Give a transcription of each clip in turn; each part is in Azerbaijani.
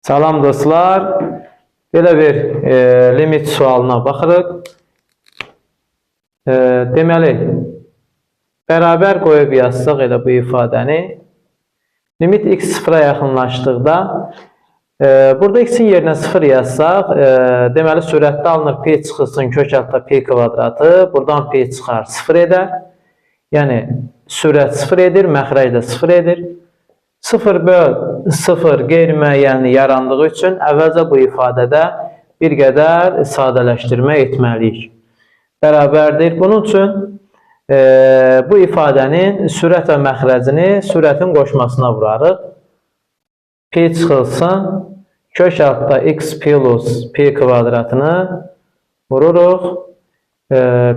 Salam dostlar. Belə bir limit sualına baxırıq. Deməli, bərabər qoyub yazsaq elə bu ifadəni. Limit x sıfıra yaxınlaşdıqda, burada x-in yerinə 0 yazsaq, deməli sürətdə alınır pi çıxılsın kök altda pi kvadratı, buradan pi çıxar 0 edər. Yəni, sürət 0 edir, məxrəc də 0 edir. 0 böl 0 qeyri-müəyyənli yarandığı üçün əvvəlcə bu ifadədə bir qədər sadələşdirmə etməliyik. Bərabərdir. Bunun üçün bu ifadənin sürət və məxrəcini sürətin qoşmasına vurarıq. Pi çıxılsın kök altda x plus pi kvadratını vururuq.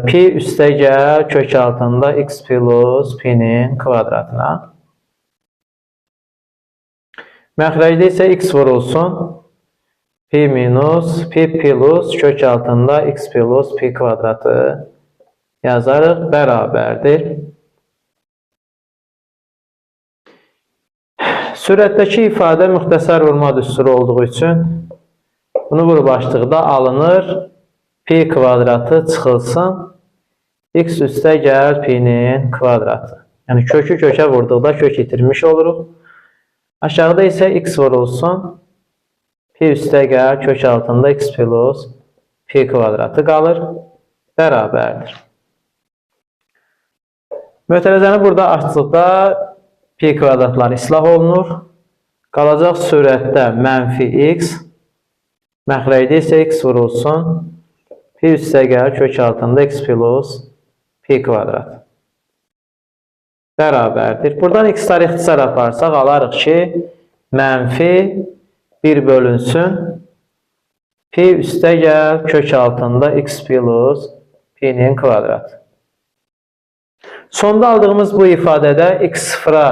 Pi üstə gəl kök altında x plus pi-nin kvadratına. Məxrəcdə isə x vurulsun. Pi minus pi plus kök altında x plus pi kvadratı yazarıq. Bərabərdir. Sürətdəki ifadə müxtəsər vurma düsturu olduğu üçün bunu vurub açdıqda alınır. Pi kvadratı çıxılsın. X üstə gəl pi-nin kvadratı. Yəni kökü kökə vurduqda kök itirmiş oluruq. Aşağıda isə x vurulsun. Pi üstə gəl kök altında x plus pi kvadratı qalır. Bərabərdir. Mötərizəni burada açdıqda pi kvadratları islah olunur. Qalacaq sürətdə mənfi x. Məxrəcdə isə x vurulsun. Pi üstə gəl kök altında x plus pi kvadratı. Bərabərdir. Buradan x-lar ixtisar aparsaq, alarıq ki, mənfi 1 bölünsün. Pi üstə gəl kök altında x plus pi-nin kvadratı. Sonda aldığımız bu ifadədə x sıfıra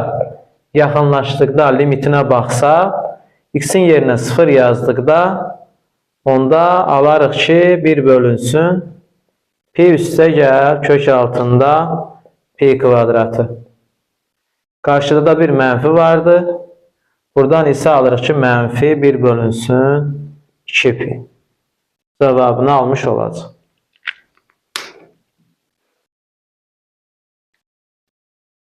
yaxınlaşdıqda limitinə baxsaq, x-in yerinə 0 yazdıqda, onda alarıq ki, 1 bölünsün. Pi üstə gəl kök altında pi kvadratı. Qarşıda da bir mənfi vardı. Buradan isə alırıq ki, mənfi 1 bölünsün 2 pi. Cavabını almış olacaq.